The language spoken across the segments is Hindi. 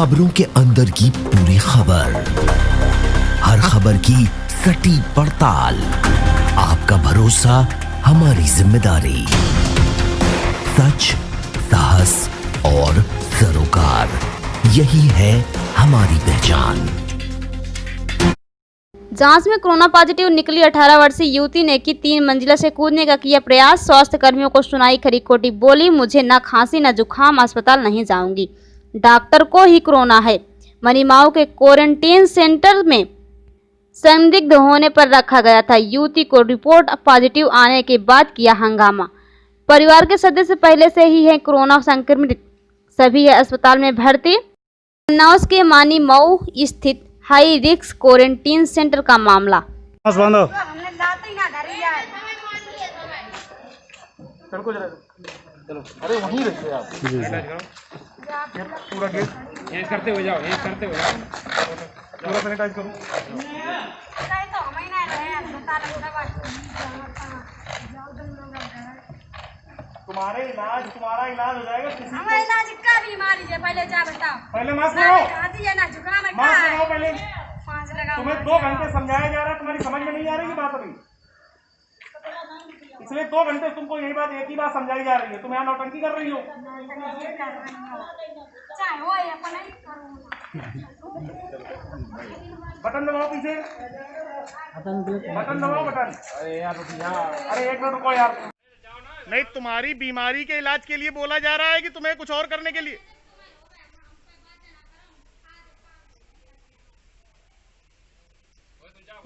खबरों के अंदर की पूरी खबर, हर खबर की सटीक पड़ताल, आपका भरोसा हमारी जिम्मेदारी। सच, साहस और सरोकार, यही है हमारी पहचान। जांच में कोरोना पॉजिटिव निकली 18 वर्षीय युवती ने की 3 मंजिला से कूदने का किया प्रयास। स्वास्थ्य कर्मियों को सुनाई खरी खोटी, बोली मुझे न खांसी न जुकाम, अस्पताल नहीं जाऊंगी, डॉक्टर को ही कोरोना है। मनीमाऊ के क्वारंटीन सेंटर में संदिग्ध होने पर रखा गया था। युवती को रिपोर्ट पॉजिटिव आने के बाद किया हंगामा। परिवार के सदस्य पहले से ही है कोरोना संक्रमित, सभी है अस्पताल में भर्ती। कन्नौज के मानीमाऊ स्थित हाई रिस्क क्वारंटीन सेंटर का मामला। चलो, अरे वहीं रखिए आप। पूरा गेट ये करते हुए जाओ, ये करते हुए जाओ, पूरा सैनिटाइज करो। तुम्हारा इलाज हो जाएगा। हमारा इलाज का बीमारी है, पहले जा बताओ। पहले मास्क लगाओ, आती है ना जुकाम है, मास्क लगाओ पहले। मास्क लगाओ। तुम्हें 2 घंटे समझाया जा रहा है, तुम्हारी समझ में नहीं आ रही है बात अभी। इसलिए 2 घंटे तुमको यही बात, एक ही बात समझाई जा रही है। तुम यहाँ नौटंकी कर रही हो। बटन दबाओ पीछे, बटन दबाओ बटन। अरे यार अरे 1 मिनट रुको यार। नहीं, तुम्हारी बीमारी के इलाज के लिए बोला जा रहा है कि तुम्हें कुछ और करने के लिए।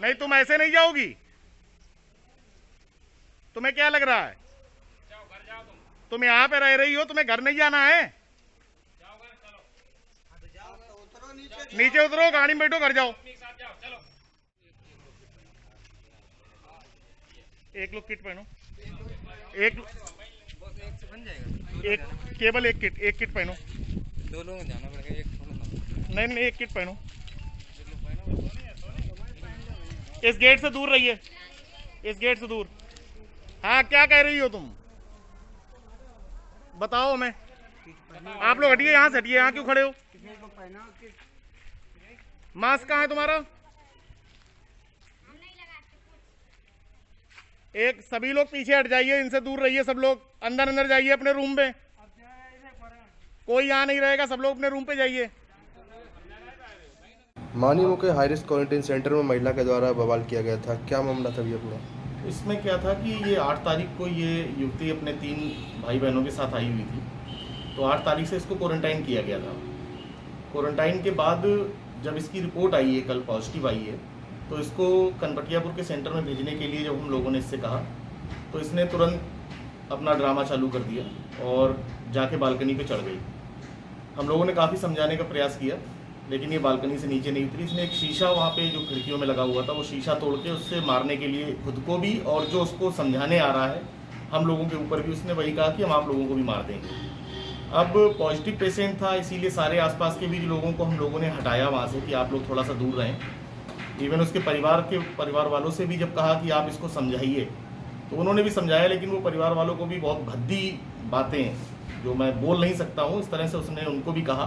नहीं, तुम ऐसे नहीं जाओगी। तुम्हें क्या लग रहा है? तुम यहाँ पे रह रही हो, तुम्हें घर नहीं जाना है? नीचे उतरो, गाड़ी में बैठो, घर जाओ। एक लोग किट पहनो, एक केवल एक किट पहनो। 2 लोग जाना पड़ेगा, एक नहीं, एक किट पहनो। इस गेट से दूर रहिए, इस गेट से दूर। हाँ, क्या कह रही हो तुम? बताओ हमें। आप लोग हटिए, यहाँ से हटिए। यहाँ क्यों खड़े हो? मास्क कहाँ है तुम्हारा? एक सभी लोग पीछे हट जाइए, इनसे दूर रहिए। सब लोग अंदर जाइए अपने रूम में। कोई यहाँ नहीं रहेगा, सब लोग अपने रूम पे जाइए। मानीमऊ के हाई रिस्क क्वारंटीन सेंटर में महिला के द्वारा बवाल किया गया था, क्या मामला था भी अपना? इसमें क्या था कि ये 8 तारीख को ये युवती अपने 3 भाई बहनों के साथ आई हुई थी। तो 8 तारीख से इसको क्वारंटाइन किया गया था। क्वारंटाइन के बाद जब इसकी रिपोर्ट आई है, कल पॉजिटिव आई है, तो इसको कनपटियापुर के सेंटर में भेजने के लिए जब हम लोगों ने इससे कहा, तो इसने तुरंत अपना ड्रामा चालू कर दिया और जाके बालकनी पे चढ़ गई। हम लोगों ने काफ़ी समझाने का प्रयास किया, लेकिन ये बालकनी से नीचे नहीं उतरी। इसने एक शीशा वहाँ पे जो खिड़कियों में लगा हुआ था, वो शीशा तोड़ के उससे मारने के लिए खुद को भी और जो उसको समझाने आ रहा है हम लोगों के ऊपर भी, उसने वही कहा कि हम आप लोगों को भी मार देंगे। अब पॉजिटिव पेशेंट था, इसीलिए सारे आसपास के भी लोगों को हम लोगों ने हटाया वहाँ से कि आप लोग थोड़ा सा दूर रहें। इवन उसके परिवार वालों से भी जब कहा कि आप इसको समझाइए, तो उन्होंने भी समझाया, लेकिन वो परिवार वालों को भी बहुत भद्दी बातें जो मैं बोल नहीं सकता हूँ, इस तरह से उसने उनको भी कहा।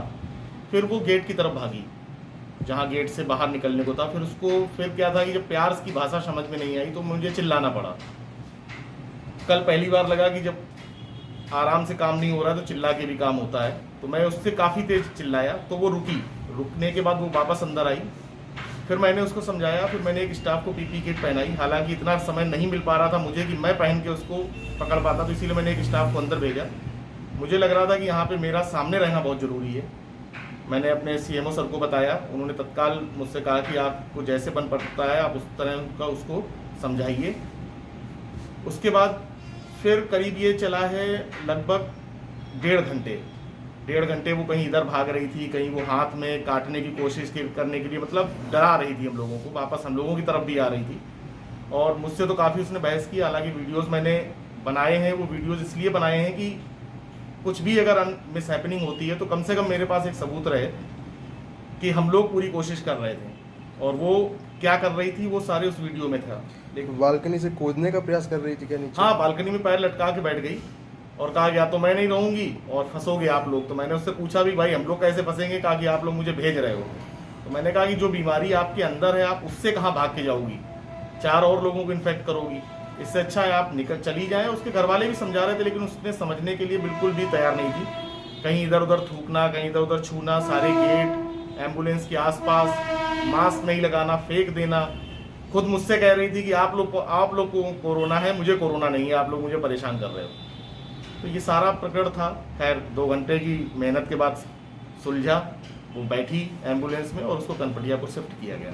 फिर वो गेट की तरफ भागी, जहाँ गेट से बाहर निकलने को था। फिर क्या था कि जब प्यार की भाषा समझ में नहीं आई तो मुझे चिल्लाना पड़ा। कल पहली बार लगा कि जब आराम से काम नहीं हो रहा तो चिल्ला के भी काम होता है, तो मैं उससे काफ़ी तेज चिल्लाया, तो वो रुकी। रुकने के बाद वो वापस अंदर आई। फिर मैंने उसको समझाया, फिर मैंने एक स्टाफ को पीपी किट पहनाई। हालांकि इतना समय नहीं मिल पा रहा था मुझे कि मैं पहन के उसको पकड़ पाता, तो इसीलिए मैंने एक स्टाफ को अंदर भेजा। मुझे लग रहा था कि यहाँ पे मेरा सामने रहना बहुत ज़रूरी है। मैंने अपने सीएमओ सर को बताया, उन्होंने तत्काल मुझसे कहा कि आपको जैसे बन पड़ता है आप उस तरह का उसको समझाइए। उसके बाद फिर करीब ये चला है लगभग 1.5 घंटे वो कहीं इधर भाग रही थी, कहीं वो हाथ में काटने की कोशिश करने के लिए, मतलब डरा रही थी हम लोगों को, वापस हम लोगों की तरफ भी आ रही थी। और मुझसे तो काफ़ी उसने बहस की। हालांकि वीडियोस मैंने बनाए हैं, वो वीडियोस इसलिए बनाए हैं कि कुछ भी अगर मिस हैपनिंग होती है तो कम से कम मेरे पास एक सबूत रहे कि हम लोग पूरी कोशिश कर रहे थे, और वो क्या कर रही थी वो सारे उस वीडियो में था। लेकिन बालकनी से कूदने का प्रयास कर रही थी क्या नीचे? हाँ, बालकनी में पैर लटका के बैठ गई और कहा या तो मैं नहीं रहूँगी और फंसोगे आप लोग। तो मैंने उससे पूछा भी भाई हम लोग कैसे फंसेंगे, कहा कि आप लोग मुझे भेज रहे हो। तो मैंने कहा कि जो बीमारी आपके अंदर है आप उससे कहाँ भाग के जाओगी, 4 और लोगों को इन्फेक्ट करोगी। इससे अच्छा है आप निकल चली जाएं। उसके घर वाले भी समझा रहे थे लेकिन उसने समझने के लिए बिल्कुल भी तैयार नहीं थी। कहीं इधर उधर थूकना, कहीं इधर उधर छूना, सारे गेट एम्बुलेंस के आसपास, मास्क नहीं लगाना, फेंक देना। खुद मुझसे कह रही थी कि आप लोग को कोरोना है, मुझे कोरोना नहीं है, आप लोग मुझे परेशान कर रहे हो। तो ये सारा प्रकरण था। खैर 2 घंटे की मेहनत के बाद सुलझा। वो बैठी एम्बुलेंस में और उसको कनपटिया को शिफ्ट किया गया।